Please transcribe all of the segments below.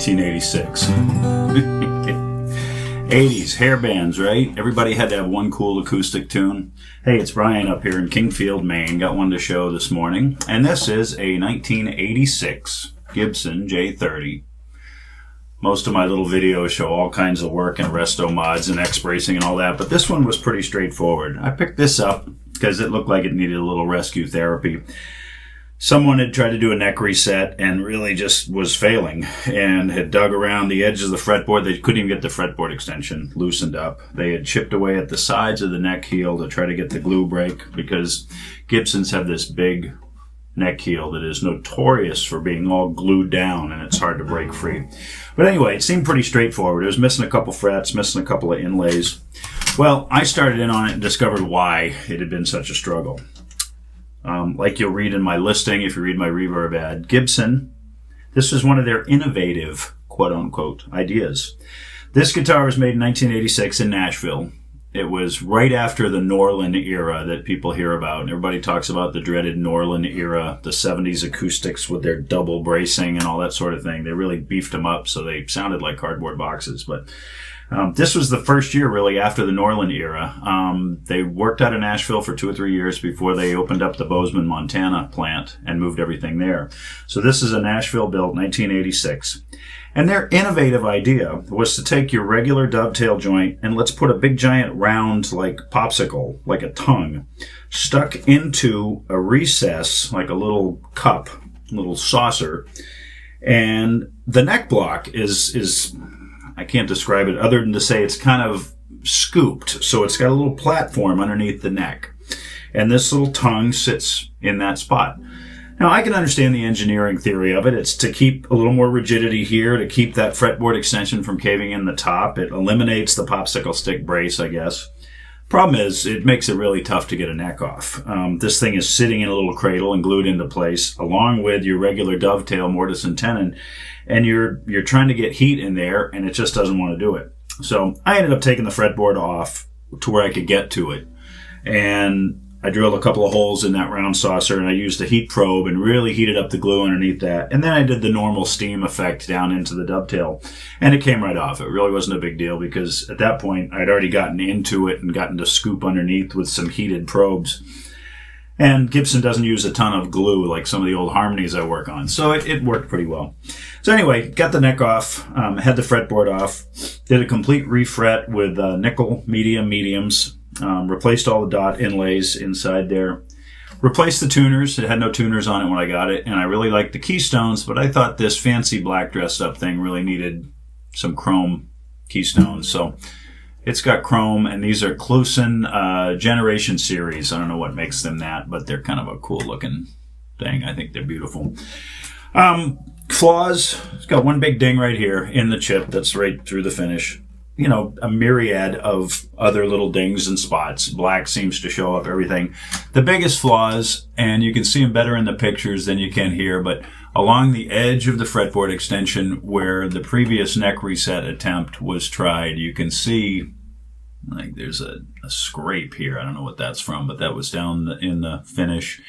1986. 80s, hair bands, right? Everybody had to have one cool acoustic tune. Hey, it's Brian up here in Kingfield, Maine. Got one to show this morning. And this is a 1986 Gibson J-30. Most of my little videos show all kinds of work and resto mods and X-bracing and all that, but this one was pretty straightforward. I picked this up because it looked like it needed a little rescue therapy. Someone had tried to do a neck reset and really just was failing and had dug around the edge of the fretboard. They couldn't even get the fretboard extension loosened up. They had chipped away at the sides of the neck heel to try to get the glue break because Gibsons have this big neck heel that is notorious for being all glued down and it's hard to break free. But anyway, it seemed pretty straightforward. It was missing a couple frets, missing a couple of inlays. Well, I started in on it and discovered why it had been such a struggle. Like you'll read in my listing, if you read my Reverb ad, Gibson, this was one of their innovative, quote-unquote, ideas. This guitar was made in 1986 in Nashville. It was right after the Norlin era that people hear about. And everybody talks about the dreaded Norlin era, the 70s acoustics with their double bracing and all that sort of thing. They really beefed them up so they sounded like cardboard boxes. But this was the first year really after the Norlin era. They worked out of Nashville for 2 or 3 years before they opened up the Bozeman, Montana plant and moved everything there. So this is a Nashville built 1986. And their innovative idea was to take your regular dovetail joint and let's put a big giant round like popsicle, like a tongue, stuck into a recess, like a little cup, little saucer. And the neck block is I can't describe it other than to say it's kind of scooped. So it's got a little platform underneath the neck. And this little tongue sits in that spot. Now, I can understand the engineering theory of it. It's to keep a little more rigidity here, to keep that fretboard extension from caving in the top. It eliminates the popsicle stick brace, I guess. Problem is, it makes it really tough to get a neck off. This thing is sitting in a little cradle and glued into place, along with your regular dovetail mortise and tenon, and you're trying to get heat in there, and it just doesn't want to do it. So I ended up taking the fretboard off to where I could get to it, and I drilled a couple of holes in that round saucer and I used a heat probe and really heated up the glue underneath that. And then I did the normal steam effect down into the dovetail and it came right off. It really wasn't a big deal because at that point I'd already gotten into it and gotten to scoop underneath with some heated probes. And Gibson doesn't use a ton of glue like some of the old harmonies I work on. So it worked pretty well. So anyway, got the neck off, had the fretboard off, did a complete refret with nickel mediums. Replaced all the dot inlays inside there. Replaced the tuners. It had no tuners on it when I got it, and I really liked the keystones, but I thought this fancy black dressed up thing really needed some chrome keystones. So it's got chrome, and these are Clusen Generation Series. I don't know what makes them that, but they're kind of a cool looking thing. I think they're beautiful. Flaws. It's got one big ding right here in the chip that's right through the finish. You know, a myriad of other little dings and spots. Black seems to show up everything. The biggest flaws, and you can see them better in the pictures than you can here, but along the edge of the fretboard extension where the previous neck reset attempt was tried, you can see like there's a scrape here. I don't know what that's from, but that was down in the finish.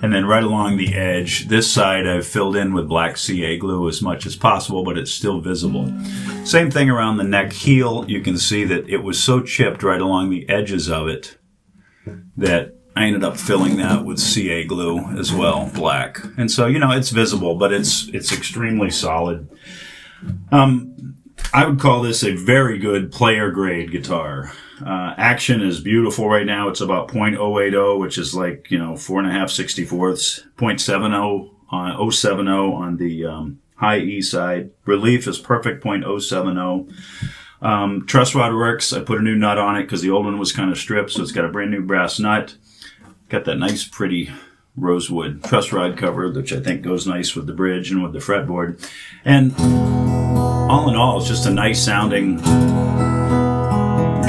And then right along the edge, this side I've filled in with black CA glue as much as possible, but it's still visible. Same thing around the neck heel. You can see that it was so chipped right along the edges of it that I ended up filling that with CA glue as well, black. And so, you know, it's visible, but it's extremely solid. I would call this a very good player grade guitar. Action is beautiful right now. It's about .080, which is like, 4.5/64, .70 on 070 on the high E side. Relief is perfect, .070. Truss rod works. I put a new nut on it because the old one was kind of stripped, so it's got a brand new brass nut. Got that nice, pretty rosewood truss rod cover, which I think goes nice with the bridge and with the fretboard. And all in all, it's just a nice sounding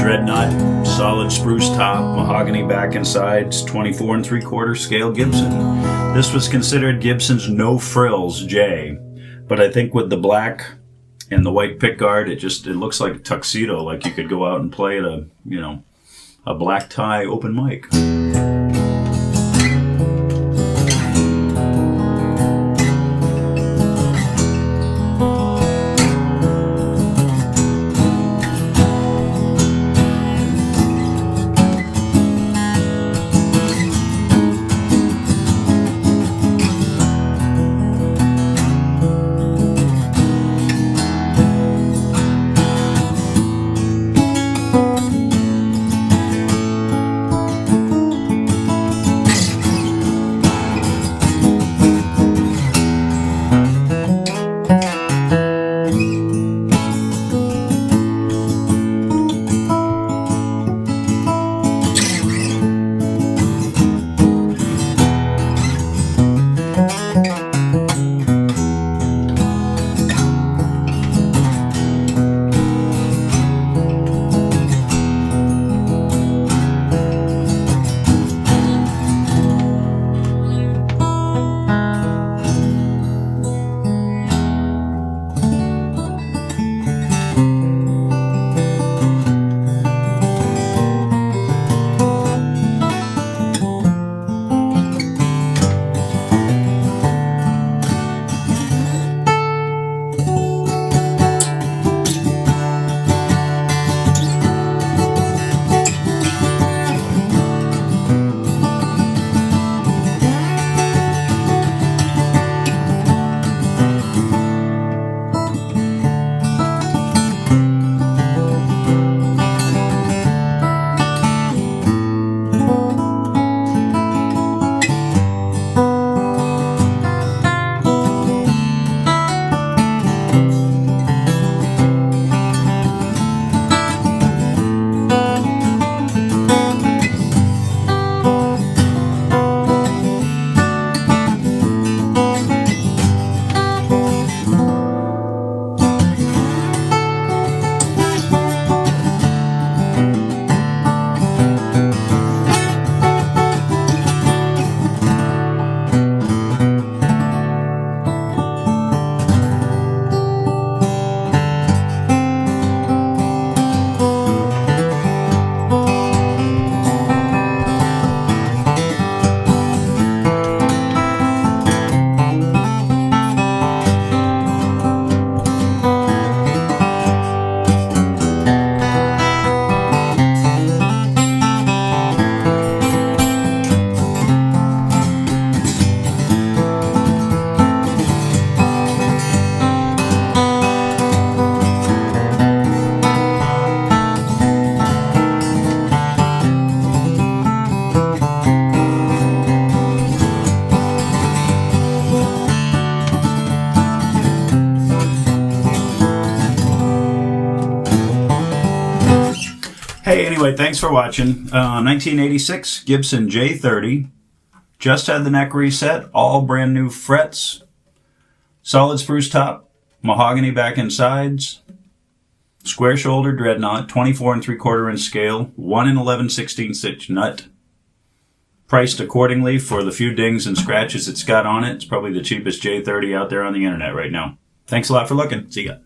dreadnought, solid spruce top, mahogany back and sides, 24 3/4 scale Gibson. This was considered Gibson's no frills J, but I think with the black and the white pickguard, it looks like a tuxedo, like you could go out and play at a black tie open mic. Hey, anyway, thanks for watching. 1986 Gibson J-30. Just had the neck reset, all brand new frets. Solid spruce top, mahogany back and sides. Square shoulder dreadnought, 24 3/4 inch scale, 1 11/16 inch nut. Priced accordingly for the few dings and scratches it's got on it. It's probably the cheapest J-30 out there on the internet right now. Thanks a lot for looking. See ya.